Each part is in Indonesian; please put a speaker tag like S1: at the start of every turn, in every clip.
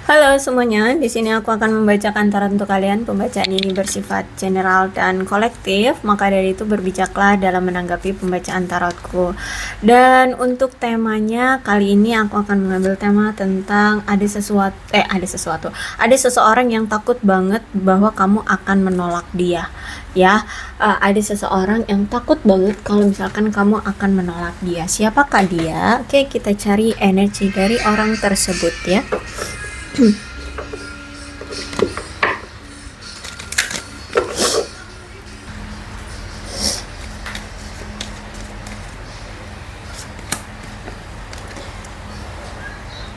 S1: Halo semuanya, di sini aku akan membacakan tarot untuk kalian. Pembacaan ini bersifat general dan kolektif, maka dari itu berbijaklah dalam menanggapi pembacaan tarotku. Dan untuk temanya kali ini aku akan mengambil tema tentang ada seseorang yang takut banget bahwa kamu akan menolak dia. Ya, ada seseorang yang takut banget kalau misalkan kamu akan menolak dia. Siapakah dia? Oke, kita cari energi dari orang tersebut ya.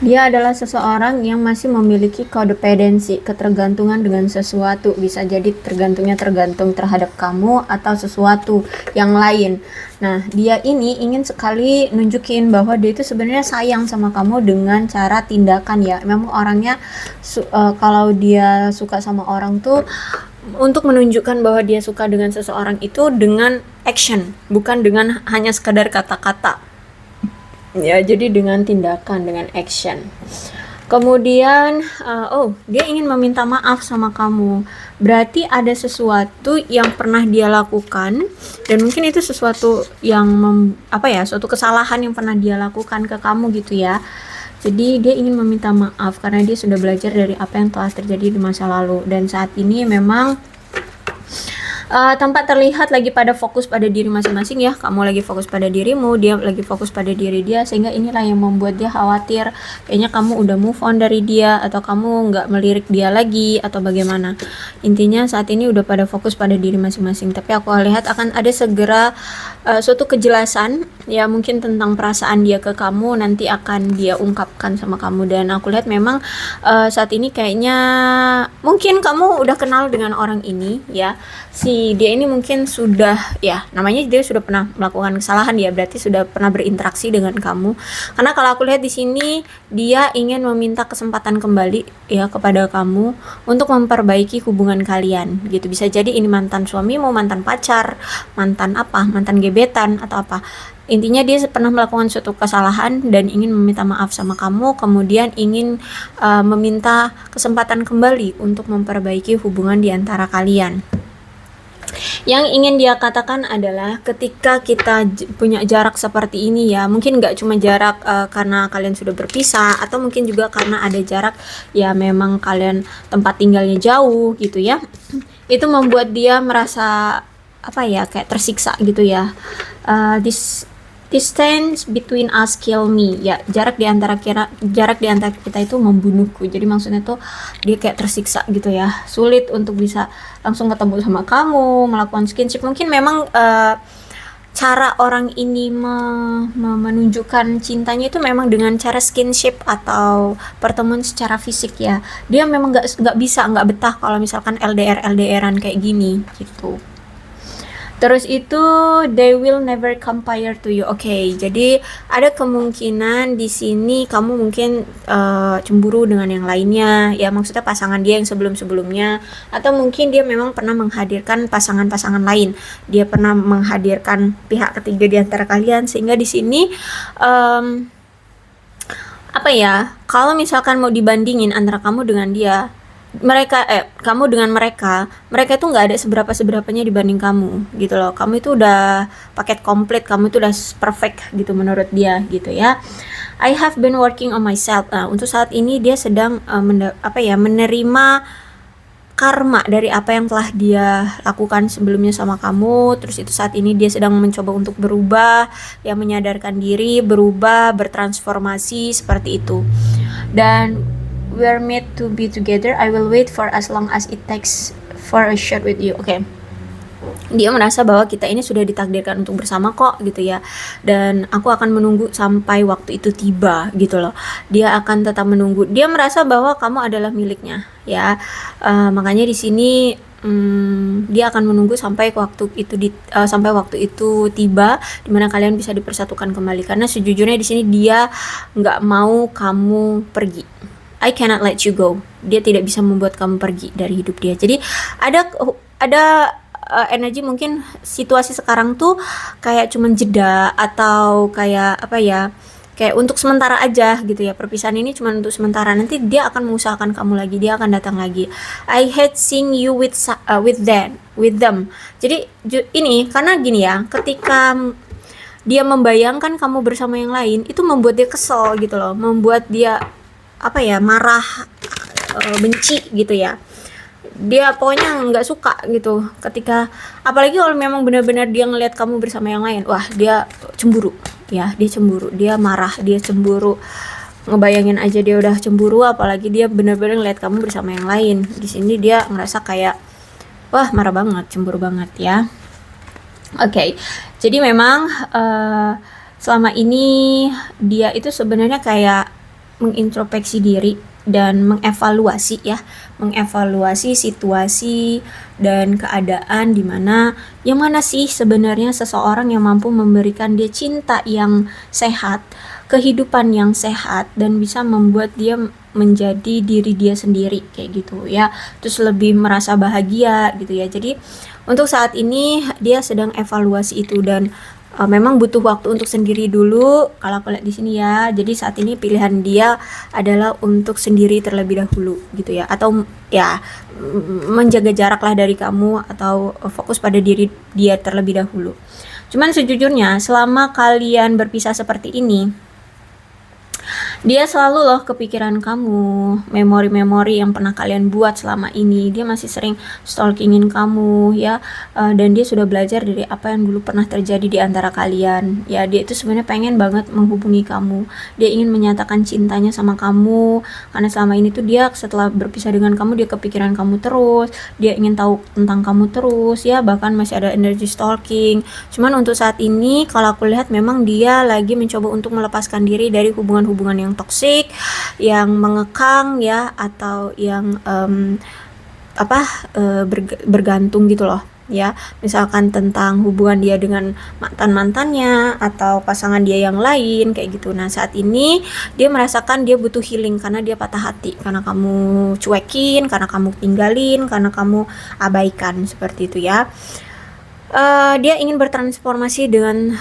S1: Dia adalah seseorang yang masih memiliki codependency, ketergantungan dengan sesuatu. Bisa jadi tergantung terhadap kamu atau sesuatu yang lain. Nah, dia ini ingin sekali nunjukin bahwa dia itu sebenarnya sayang sama kamu dengan cara tindakan ya. Memang orangnya kalau dia suka sama orang tuh untuk menunjukkan bahwa dia suka dengan seseorang itu dengan action, bukan dengan hanya sekadar kata-kata. Ya, jadi dengan tindakan, dengan action. Kemudian, dia ingin meminta maaf sama kamu. Berarti ada sesuatu yang pernah dia lakukan, dan mungkin itu sesuatu yang suatu kesalahan yang pernah dia lakukan ke kamu gitu ya. Jadi dia ingin meminta maaf karena dia sudah belajar dari apa yang telah terjadi di masa lalu, dan saat ini memang tanpa terlihat lagi pada fokus pada diri masing-masing ya. Kamu lagi fokus pada dirimu, dia lagi fokus pada diri dia, sehingga inilah yang membuat dia khawatir kayaknya kamu udah move on dari dia, atau kamu nggak melirik dia lagi, atau bagaimana. Intinya saat ini udah pada fokus pada diri masing-masing, tapi aku lihat akan ada segera suatu kejelasan ya, mungkin tentang perasaan dia ke kamu nanti akan dia ungkapkan sama kamu. Dan aku lihat memang saat ini kayaknya mungkin kamu udah kenal dengan orang ini ya. Si dia ini mungkin sudah ya, namanya dia sudah pernah melakukan kesalahan ya, berarti sudah pernah berinteraksi dengan kamu. Karena kalau aku lihat di sini dia ingin meminta kesempatan kembali ya kepada kamu untuk memperbaiki hubungan kalian gitu. Bisa jadi ini mantan suamimu, mantan pacar, mantan gebetan atau apa. Intinya dia pernah melakukan suatu kesalahan dan ingin meminta maaf sama kamu, kemudian ingin meminta kesempatan kembali untuk memperbaiki hubungan di antara kalian. Yang ingin dia katakan adalah ketika kita punya jarak seperti ini ya, mungkin nggak cuma jarak karena kalian sudah berpisah, atau mungkin juga karena ada jarak ya, memang kalian tempat tinggalnya jauh gitu ya. Itu membuat dia merasa kayak tersiksa gitu ya. This distance between us kill me ya, jarak di antara kita itu membunuhku. Jadi maksudnya tuh dia kayak tersiksa gitu ya, sulit untuk bisa langsung ketemu sama kamu, melakukan skinship. Mungkin memang cara orang ini menunjukkan cintanya itu memang dengan cara skinship atau pertemuan secara fisik ya. Dia memang nggak betah kalau misalkan LDRan kayak gini gitu. Terus itu they will never compare to you. Oke, jadi ada kemungkinan di sini kamu mungkin cemburu dengan yang lainnya ya, maksudnya pasangan dia yang sebelum-sebelumnya, atau mungkin dia memang pernah menghadirkan pasangan-pasangan lain. Dia pernah menghadirkan pihak ketiga di antara kalian, sehingga di sini kalau misalkan mau dibandingin antara kamu dengan dia, kamu dengan mereka itu nggak ada seberapanya dibanding kamu gitu loh. Kamu itu udah paket komplit, kamu itu udah perfect gitu menurut dia gitu ya. I have been working on myself. Untuk saat ini dia sedang menerima karma dari apa yang telah dia lakukan sebelumnya sama kamu. Terus itu saat ini dia sedang mencoba untuk berubah ya, menyadarkan diri, berubah, bertransformasi seperti itu. Dan we're meant to be together. I will wait for as long as it takes for a shot with you. Oke. Dia merasa bahwa kita ini sudah ditakdirkan untuk bersama kok gitu ya. Dan aku akan menunggu sampai waktu itu tiba gitu loh. Dia akan tetap menunggu. Dia merasa bahwa kamu adalah miliknya ya. Makanya di sini dia akan menunggu sampai waktu itu tiba, dimana kalian bisa dipersatukan kembali. Karena sejujurnya di sini dia nggak mau kamu pergi. I cannot let you go. Dia tidak bisa membuat kamu pergi dari hidup dia. Jadi ada energi mungkin situasi sekarang tuh kayak cuman jeda, atau kayak kayak untuk sementara aja gitu ya, perpisahan ini cuma untuk sementara, nanti dia akan mengusahakan kamu lagi, dia akan datang lagi. I hate seeing you with them. Jadi ini karena gini ya, ketika dia membayangkan kamu bersama yang lain, itu membuat dia kesel gitu loh, membuat dia apa ya, marah, benci gitu ya. Dia pokoknya nggak suka gitu ketika, apalagi kalau memang benar-benar dia ngelihat kamu bersama yang lain, wah dia cemburu ya, dia cemburu, dia marah, dia cemburu. Ngebayangin aja dia udah cemburu, apalagi dia benar-benar ngelihat kamu bersama yang lain. Di sini dia ngerasa kayak wah marah banget, cemburu banget ya. Oke, jadi memang selama ini dia itu sebenarnya kayak mengintrospeksi diri dan mengevaluasi situasi dan keadaan di mana yang mana sih sebenarnya seseorang yang mampu memberikan dia cinta yang sehat, kehidupan yang sehat, dan bisa membuat dia menjadi diri dia sendiri kayak gitu ya, terus lebih merasa bahagia gitu ya. Jadi untuk saat ini dia sedang evaluasi itu, dan memang butuh waktu untuk sendiri dulu kalau aku lihat di sini ya. Jadi saat ini pilihan dia adalah untuk sendiri terlebih dahulu gitu ya, atau ya menjaga jarak lah dari kamu, atau fokus pada diri dia terlebih dahulu. Cuman sejujurnya selama kalian berpisah seperti ini, dia selalu loh kepikiran kamu, memori-memori yang pernah kalian buat selama ini. Dia masih sering stalkingin kamu ya, dan dia sudah belajar dari apa yang dulu pernah terjadi di antara kalian. Ya, dia itu sebenarnya pengen banget menghubungi kamu. Dia ingin menyatakan cintanya sama kamu, karena selama ini tuh dia setelah berpisah dengan kamu, dia kepikiran kamu terus. Dia ingin tahu tentang kamu terus ya, bahkan masih ada energi stalking. Cuman untuk saat ini kalau aku lihat memang dia lagi mencoba untuk melepaskan diri dari hubungan-hubungan yang toksik, yang mengekang ya, atau yang bergantung gitu loh ya. Misalkan tentang hubungan dia dengan mantannya atau pasangan dia yang lain kayak gitu. Nah saat ini dia merasakan dia butuh healing karena dia patah hati, karena kamu cuekin, karena kamu tinggalin, karena kamu abaikan, seperti itu ya. Dia ingin bertransformasi dengan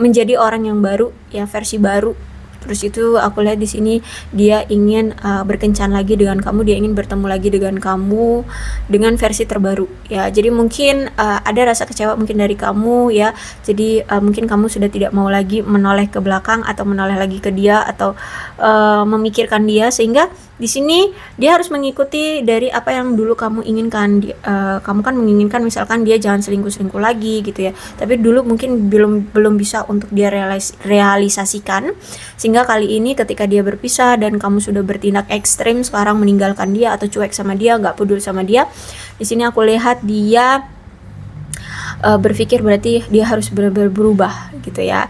S1: menjadi orang yang baru ya, versi baru. Terus itu aku lihat di sini dia ingin berkencan lagi dengan kamu, dia ingin bertemu lagi dengan kamu dengan versi terbaru ya. Jadi mungkin ada rasa kecewa mungkin dari kamu ya. Jadi mungkin kamu sudah tidak mau lagi menoleh ke belakang atau menoleh lagi ke dia, atau memikirkan dia, sehingga di sini dia harus mengikuti dari apa yang dulu kamu inginkan. Kamu kan menginginkan misalkan dia jangan selingkuh lagi gitu ya, tapi dulu mungkin belum bisa untuk dia realisasikan, sehingga kali ini ketika dia berpisah dan kamu sudah bertindak ekstrim sekarang, meninggalkan dia atau cuek sama dia, nggak peduli sama dia, di sini aku lihat dia berpikir berarti dia harus benar-benar berubah gitu ya.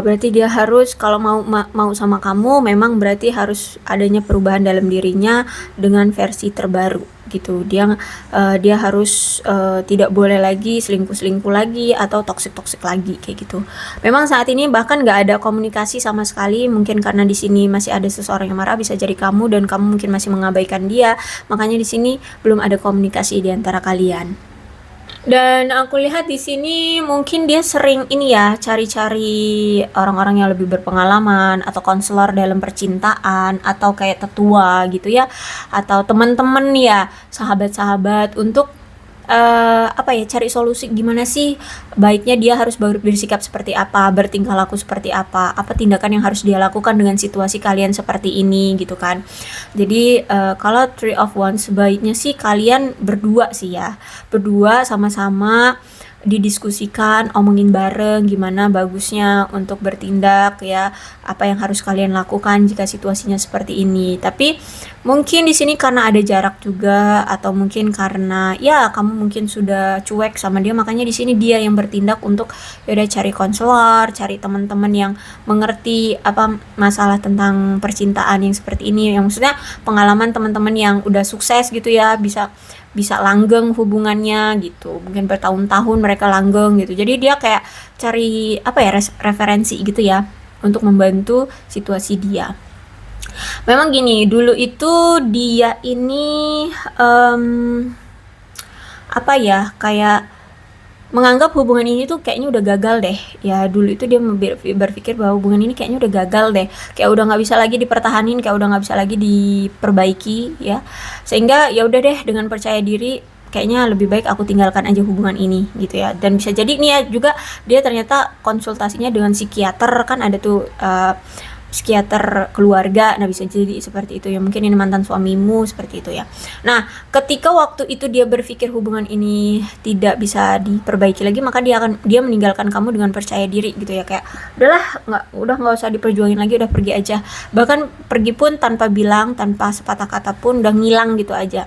S1: Berarti dia harus, kalau mau sama kamu, memang berarti harus adanya perubahan dalam dirinya dengan versi terbaru gitu. Dia harus tidak boleh lagi selingkuh lagi atau toksik lagi kayak gitu. Memang saat ini bahkan nggak ada komunikasi sama sekali, mungkin karena di sini masih ada seseorang yang marah, bisa jadi kamu, dan kamu mungkin masih mengabaikan dia, makanya di sini belum ada komunikasi di antara kalian. Dan aku lihat di sini mungkin dia sering ini ya, cari-cari orang-orang yang lebih berpengalaman, atau konselor dalam percintaan, atau kayak tetua gitu ya, atau teman-teman ya, sahabat-sahabat, untuk cari solusi gimana sih baiknya dia harus bersikap seperti apa, bertingkah laku seperti apa tindakan yang harus dia lakukan dengan situasi kalian seperti ini gitu kan. Jadi kalau Three of Wands, sebaiknya sih kalian berdua sih ya, berdua sama-sama didiskusikan, omongin bareng gimana bagusnya untuk bertindak ya, apa yang harus kalian lakukan jika situasinya seperti ini. Tapi mungkin di sini karena ada jarak juga, atau mungkin karena ya kamu mungkin sudah cuek sama dia, makanya di sini dia yang bertindak untuk ya udah cari konselor, cari teman-teman yang mengerti apa masalah tentang percintaan yang seperti ini, yang maksudnya pengalaman teman-teman yang udah sukses gitu ya, bisa langgeng hubungannya gitu, mungkin bertahun-tahun mereka langgeng gitu. Jadi dia kayak cari referensi gitu ya, untuk membantu situasi dia. Memang gini, dulu itu dia ini kayak menganggap hubungan ini tuh kayaknya udah gagal deh. Ya dulu itu dia berpikir bahwa hubungan ini kayaknya udah gagal deh, kayak udah nggak bisa lagi dipertahanin, kayak udah nggak bisa lagi diperbaiki ya, sehingga ya udah deh, dengan percaya diri kayaknya lebih baik aku tinggalkan aja hubungan ini gitu ya. Dan bisa jadi nih ya juga dia ternyata konsultasinya dengan psikiater, kan ada tuh psikiater keluarga. Nah bisa jadi seperti itu ya, mungkin ini mantan suamimu seperti itu ya. Nah ketika waktu itu dia berpikir hubungan ini tidak bisa diperbaiki lagi, maka dia meninggalkan kamu dengan percaya diri gitu ya, kayak udah nggak usah diperjuangin lagi, udah pergi aja. Bahkan pergi pun tanpa bilang, tanpa sepatah kata pun udah ngilang gitu aja.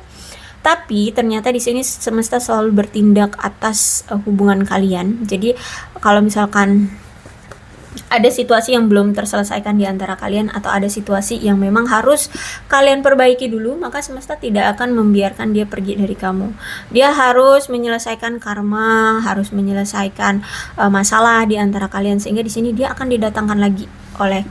S1: Tapi ternyata di sini semesta selalu bertindak atas hubungan kalian. Jadi kalau misalkan ada situasi yang belum terselesaikan di antara kalian, atau ada situasi yang memang harus kalian perbaiki dulu, maka semesta tidak akan membiarkan dia pergi dari kamu. Dia harus menyelesaikan karma, harus menyelesaikan masalah di antara kalian, sehingga di sini dia akan didatangkan lagi oleh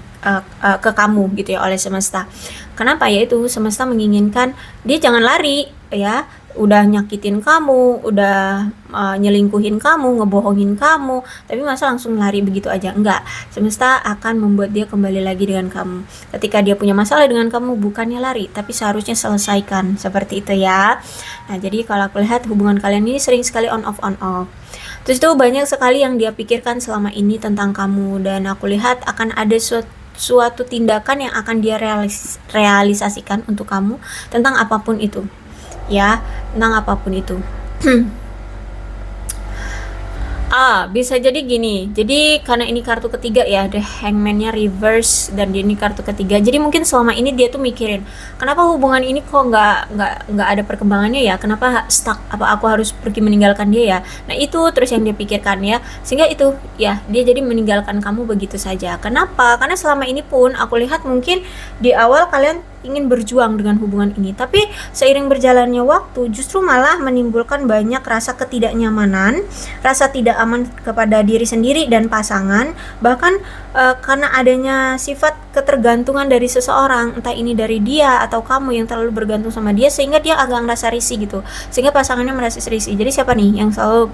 S1: ke kamu gitu ya, oleh semesta. Kenapa? Yaitu semesta menginginkan dia jangan lari ya, udah nyakitin kamu, udah nyelingkuhin kamu, ngebohongin kamu, tapi masa langsung lari begitu aja? Enggak. Semesta akan membuat dia kembali lagi dengan kamu. Ketika dia punya masalah dengan kamu, bukannya lari, tapi seharusnya selesaikan, seperti itu ya. Nah jadi kalau aku lihat hubungan kalian ini sering sekali on off on off. Terus itu banyak sekali yang dia pikirkan selama ini tentang kamu, dan aku lihat akan ada suatu tindakan yang akan dia realisasikan untuk kamu tentang apapun itu ya, tentang apapun itu. Bisa jadi gini. Jadi karena ini kartu ketiga ya, The Hangman-nya reverse, dan ini kartu ketiga. Jadi mungkin selama ini dia tuh mikirin, kenapa hubungan ini kok nggak ada perkembangannya ya? Kenapa stuck? Apa aku harus pergi meninggalkan dia ya? Nah itu terus yang dia pikirkan ya. Sehingga itu ya, dia jadi meninggalkan kamu begitu saja. Kenapa? Karena selama ini pun aku lihat mungkin di awal kalian ingin berjuang dengan hubungan ini, tapi seiring berjalannya waktu justru malah menimbulkan banyak rasa ketidaknyamanan, rasa tidak aman kepada diri sendiri dan pasangan, bahkan karena adanya sifat ketergantungan dari seseorang, entah ini dari dia atau kamu yang terlalu bergantung sama dia, sehingga dia agak ngerasa risih gitu, sehingga pasangannya merasa risih. Jadi siapa nih yang selalu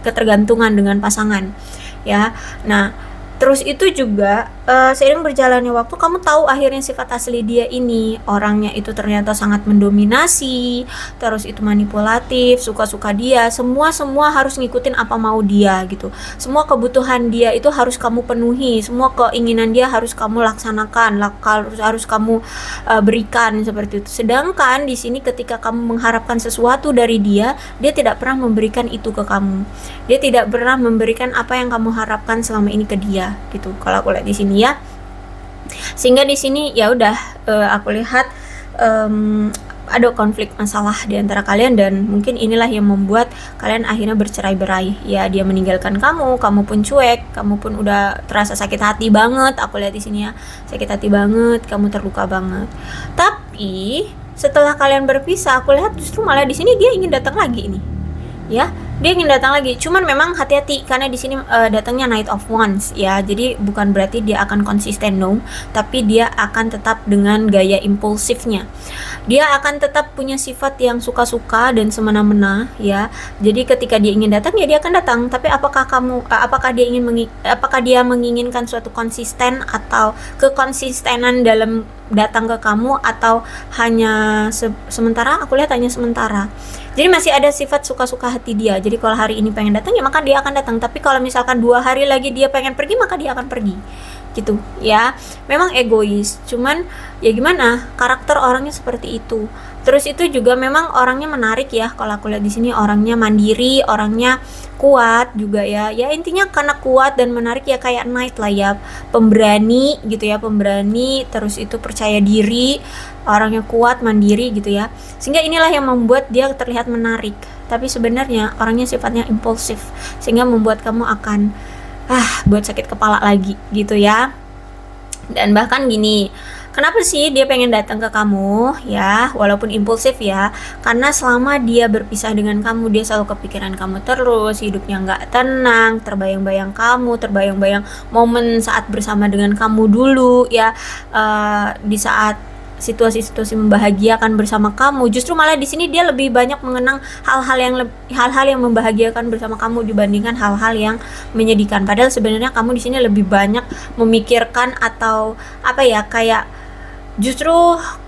S1: ketergantungan dengan pasangan ya? Nah terus itu juga seiring berjalannya waktu kamu tahu akhirnya sifat asli dia ini, orangnya itu ternyata sangat mendominasi, terus itu manipulatif, suka-suka dia, semua harus ngikutin apa mau dia gitu. Semua kebutuhan dia itu harus kamu penuhi, semua keinginan dia harus kamu laksanakan, harus kamu berikan seperti itu. Sedangkan di sini ketika kamu mengharapkan sesuatu dari dia, dia tidak pernah memberikan itu ke kamu. Dia tidak pernah memberikan apa yang kamu harapkan selama ini ke dia gitu, kalau aku lihat di sini ya. Sehingga di sini ya udah aku lihat ada konflik masalah di antara kalian, dan mungkin inilah yang membuat kalian akhirnya bercerai-berai ya. Dia meninggalkan kamu pun cuek, kamu pun udah terasa sakit hati banget, aku lihat di sini ya, sakit hati banget, kamu terluka banget. Tapi setelah kalian berpisah, aku lihat justru malah di sini dia ingin datang lagi nih ya, dia ingin datang lagi. Cuman memang hati-hati karena di sini datangnya Knight of Wands ya. Jadi bukan berarti dia akan konsisten, no, tapi dia akan tetap dengan gaya impulsifnya. Dia akan tetap punya sifat yang suka-suka dan semena-mena ya. Jadi ketika dia ingin datang ya dia akan datang, tapi apakah dia menginginkan suatu konsisten atau kekonsistenan dalam datang ke kamu, atau hanya sementara? Aku lihat hanya sementara. Jadi masih ada sifat suka-suka hati dia. Jadi kalau hari ini pengen datang ya maka dia akan datang, tapi kalau misalkan 2 hari lagi dia pengen pergi, maka dia akan pergi gitu ya. Memang egois, cuman ya gimana, karakter orangnya seperti itu. Terus itu juga memang orangnya menarik ya, kalau aku lihat di sini orangnya mandiri, orangnya kuat juga ya. Ya intinya karena kuat dan menarik ya, kayak Knight lah ya, pemberani gitu ya, pemberani, terus itu percaya diri, orangnya kuat, mandiri gitu ya. Sehingga inilah yang membuat dia terlihat menarik, tapi sebenarnya orangnya sifatnya impulsif, sehingga membuat kamu akan buat sakit kepala lagi gitu ya. Dan bahkan gini, kenapa sih dia pengen datang ke kamu ya, walaupun impulsif ya? Karena selama dia berpisah dengan kamu, dia selalu kepikiran kamu terus, hidupnya nggak tenang, terbayang-bayang kamu, terbayang-bayang momen saat bersama dengan kamu dulu ya, di saat situasi-situasi membahagiakan bersama kamu. Justru malah di sini dia lebih banyak mengenang hal-hal yang membahagiakan bersama kamu dibandingkan hal-hal yang menyedihkan. Padahal sebenarnya kamu di sini lebih banyak memikirkan atau apa ya, kayak justru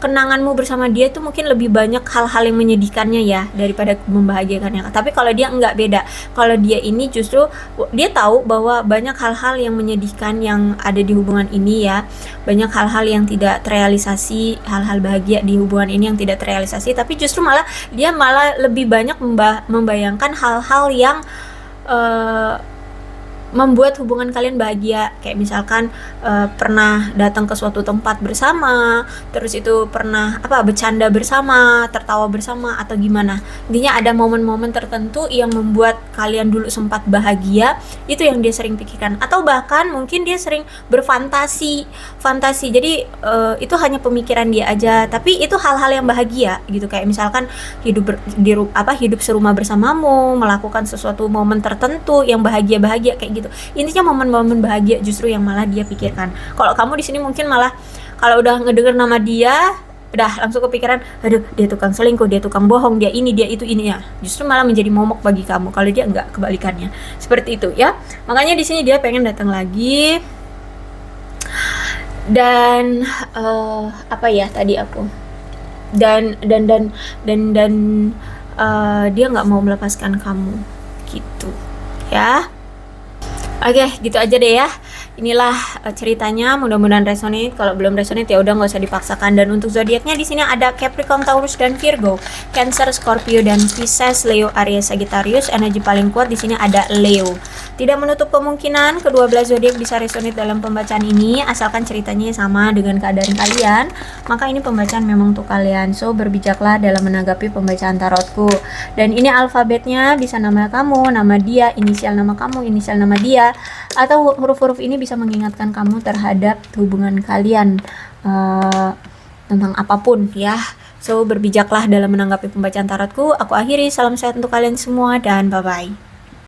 S1: kenanganmu bersama dia tuh mungkin lebih banyak hal-hal yang menyedihkannya ya daripada membahagiakannya. Tapi kalau dia enggak, beda. Kalau dia ini justru dia tahu bahwa banyak hal-hal yang menyedihkan yang ada di hubungan ini ya. Banyak hal-hal yang tidak terrealisasi, hal-hal bahagia di hubungan ini yang tidak terrealisasi, tapi justru malah dia lebih banyak membayangkan hal-hal yang membuat hubungan kalian bahagia, kayak misalkan pernah datang ke suatu tempat bersama, terus itu pernah bercanda bersama, tertawa bersama, atau gimana. Intinya ada momen-momen tertentu yang membuat kalian dulu sempat bahagia, itu yang dia sering pikirkan. Atau bahkan mungkin dia sering berfantasi. Jadi itu hanya pemikiran dia aja, tapi itu hal-hal yang bahagia gitu, kayak misalkan hidup serumah bersamamu, melakukan sesuatu momen tertentu yang bahagia kayak gitu. Intinya momen-momen bahagia justru yang malah dia pikirkan. Kalau kamu di sini mungkin malah kalau udah ngedenger nama dia udah langsung kepikiran, aduh dia tukang selingkuh, dia tukang bohong, dia ini, dia itu, ini ya. Justru malah menjadi momok bagi kamu. Kalau dia enggak, kebalikannya. Seperti itu ya. Makanya di sini dia pengen datang lagi. Dan dia nggak mau melepaskan kamu gitu ya. Oke, gitu aja deh ya. Inilah ceritanya, mudah-mudahan resonate. Kalau belum resonate ya udah nggak usah dipaksakan. Dan untuk zodiaknya di sini ada Capricorn, Taurus, dan Virgo, Cancer, Scorpio, dan Pisces, Leo, Aries, Sagittarius. Energi paling kuat di sini ada Leo. Tidak menutup kemungkinan kedua belah zodiak bisa resonate dalam pembacaan ini, asalkan ceritanya sama dengan keadaan kalian. Maka ini pembacaan memang untuk kalian. So berbijaklah dalam menanggapi pembacaan tarotku. Dan ini alfabetnya bisa nama kamu, nama dia, inisial nama kamu, inisial nama dia, atau huruf-huruf ini bisa mengingatkan kamu terhadap hubungan kalian tentang apapun ya. So berbijaklah dalam menanggapi pembacaan tarotku. Aku akhiri, salam sehat untuk kalian semua dan bye-bye.